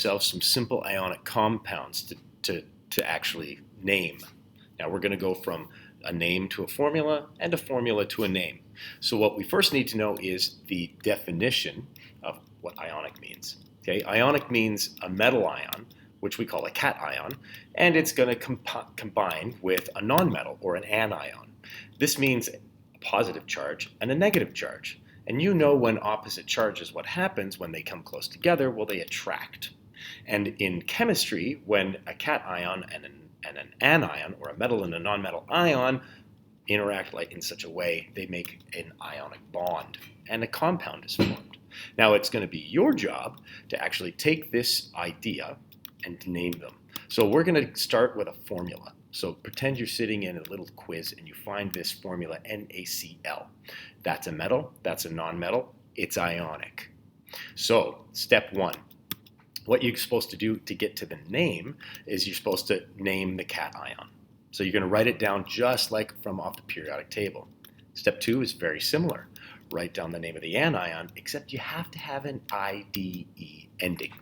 ourselves some simple ionic compounds to actually name. Now we're going to go from a name to a formula and a formula to a name. So what we first need to know is the definition of what ionic means. Okay, ionic means a metal ion, which we call a cation, and it's going to combine with a nonmetal or an anion. This means a positive charge and a negative charge. And you know when opposite charges, what happens when they come close together? Well, they attract. And in chemistry, when a cation and an anion, or a metal and a nonmetal ion, interact in such a way, they make an ionic bond, and a compound is formed. Now, it's going to be your job to actually take this idea and to name them. So we're going to start with a formula. So pretend you're sitting in a little quiz and you find this formula NaCl. That's a metal, that's a nonmetal, it's ionic. So step one, what you're supposed to do to get to the name is you're supposed to name the cation. So you're going to write it down just like from off the periodic table. Step two is very similar. Write down the name of the anion, except you have to have an IDE ending.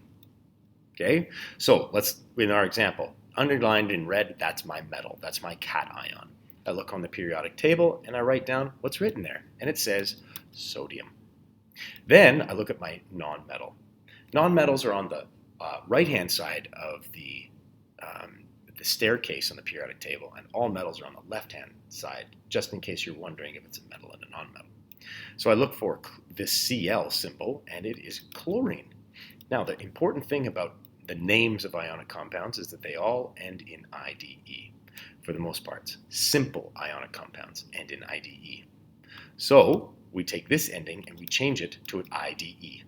Okay, so let's, in our example, underlined in red, that's my metal, that's my cation. I look on the periodic table and I write down what's written there, and it says sodium. Then I look at my nonmetal. Nonmetals are on the right-hand side of the staircase on the periodic table, and all metals are on the left-hand side, just in case you're wondering if it's a metal and a nonmetal. So I look for this Cl symbol, and it is chlorine. Now, the important thing about the names of ionic compounds is that they all end in IDE, for the most part. Simple ionic compounds end in IDE. So we take this ending and we change it to an IDE.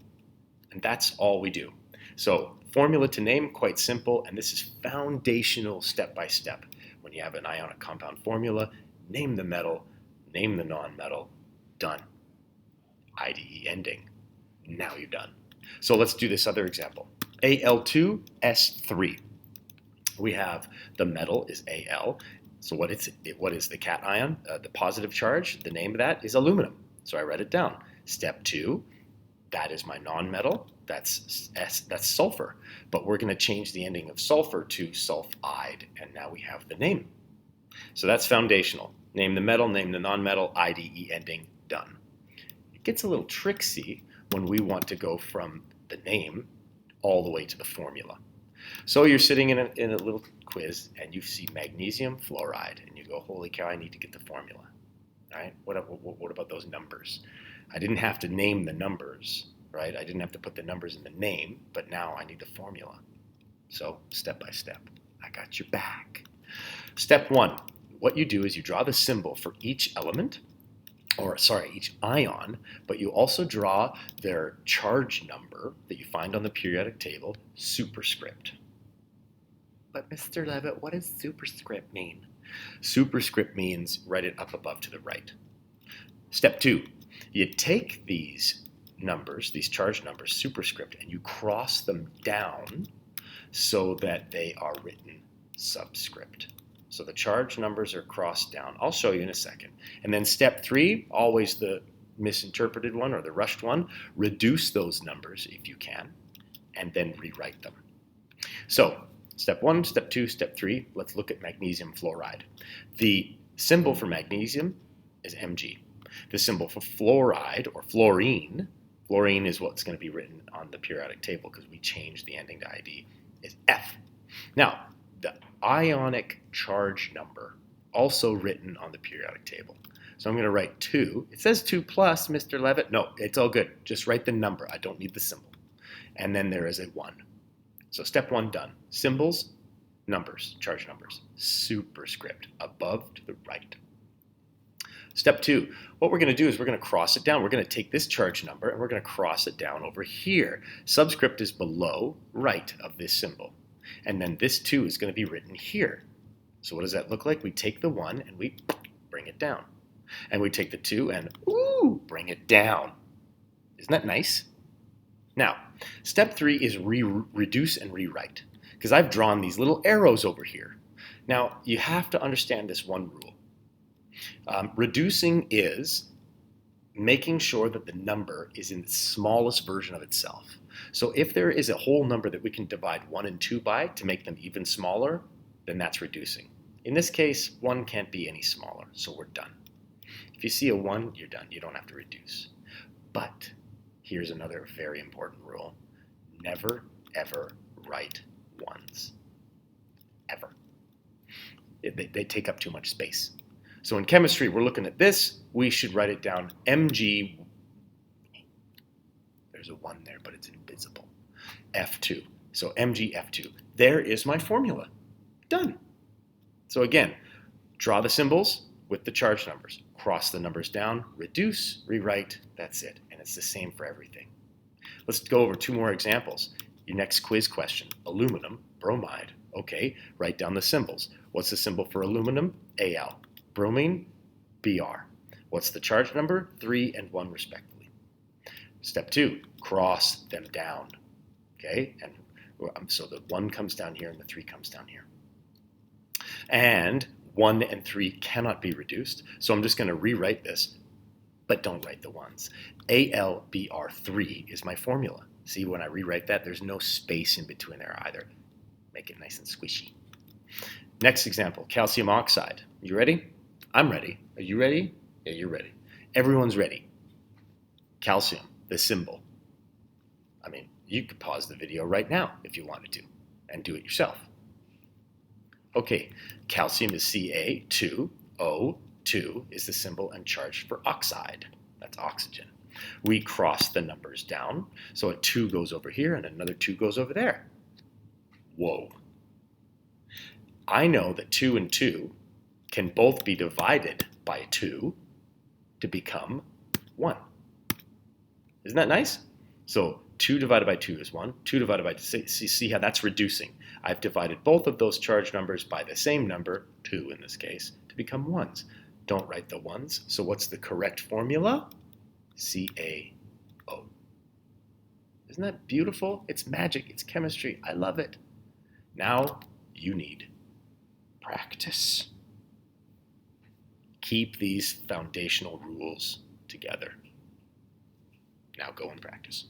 And that's all we do. So formula to name, quite simple, and this is foundational step by step. When you have an ionic compound formula, name the metal, name the nonmetal, done. IDE ending. Now you're done. So let's do this other example. Al2S3. We have the metal is Al. So what is the cation? The positive charge, the name of that is aluminum. So I write it down. Step two, that is my nonmetal. That's sulfur. But we're going to change the ending of sulfur to sulfide, and now we have the name. So that's foundational. Name the metal, name the nonmetal, IDE ending, done. It gets a little tricksy when we want to go from the name all the way to the formula. So you're sitting in a little quiz and you see magnesium fluoride and you go, holy cow, I need to get the formula. All right, what about those numbers? I didn't have to name the numbers, right? I didn't have to put the numbers in the name, but now I need the formula. So step by step, I got your back. Step one, what you do is you draw the symbol for each element, each ion, but you also draw their charge number that you find on the periodic table, superscript. But Mr. Levitt, what does superscript mean? Superscript means write it up above to the right. Step two, you take these numbers, these charge numbers, superscript, and you cross them down so that they are written subscript. So the charge numbers are crossed down. I'll show you in a second. And then step three, always the misinterpreted one or the rushed one, reduce those numbers if you can, and then rewrite them. So step one, step two, step three, let's look at magnesium fluoride. The symbol for magnesium is Mg. The symbol for fluoride or fluorine is what's going to be written on the periodic table because we changed the ending to ID, is F. Now, the ionic charge number, also written on the periodic table. So I'm going to write 2. It says 2 plus, Mr. Levitt. No, it's all good. Just write the number. I don't need the symbol. And then there is a 1. So step 1 done. Symbols, numbers, charge numbers. Superscript, above to the right. Step 2, what we're going to do is we're going to cross it down. We're going to take this charge number and we're going to cross it down over here. Subscript is below right of this symbol. And then this 2 is going to be written here. So what does that look like? We take the 1 and we bring it down. And we take the 2 and bring it down. Isn't that nice? Now, step 3 is reduce and rewrite, because I've drawn these little arrows over here. Now, you have to understand this one rule. Reducing is making sure that the number is in the smallest version of itself. So if there is a whole number that we can divide 1 and 2 by to make them even smaller, then that's reducing. In this case, 1 can't be any smaller, so we're done. If you see a 1, you're done. You don't have to reduce. But here's another very important rule. Never, ever write 1s. Ever. They take up too much space. So in chemistry, we're looking at this. We should write it down Mg. There's a 1 there, but it's invisible. F2. So MgF2. There is my formula. Done. So again, draw the symbols with the charge numbers. Cross the numbers down, reduce, rewrite. That's it. And it's the same for everything. Let's go over 2 more examples. Your next quiz question. Aluminum, bromide. Okay, write down the symbols. What's the symbol for aluminum? Al. Bromine, Br. What's the charge number? 3 and 1 respectively. Step 2, cross them down. Okay, and so the 1 comes down here and the 3 comes down here. And 1 and 3 cannot be reduced, so I'm just going to rewrite this, but don't write the 1s. AlBr3 is my formula. See, when I rewrite that, there's no space in between there either. Make it nice and squishy. Next example, calcium oxide. You ready? I'm ready. Are you ready? Yeah, you're ready. Everyone's ready. Calcium, the symbol. I mean, you could pause the video right now if you wanted to and do it yourself. Okay, calcium is Ca2, O2 is the symbol and charge for oxide. That's oxygen. We cross the numbers down, so a 2 goes over here and another 2 goes over there. Whoa. I know that 2 and 2 can both be divided by 2 to become 1. Isn't that nice? So 2 divided by 2 is 1. 2 divided by 2, see how that's reducing. I've divided both of those charge numbers by the same number, 2 in this case, to become 1s. Don't write the 1s. So what's the correct formula? CaO. Isn't that beautiful? It's magic. It's chemistry. I love it. Now you need practice. Keep these foundational rules together. Now go and practice.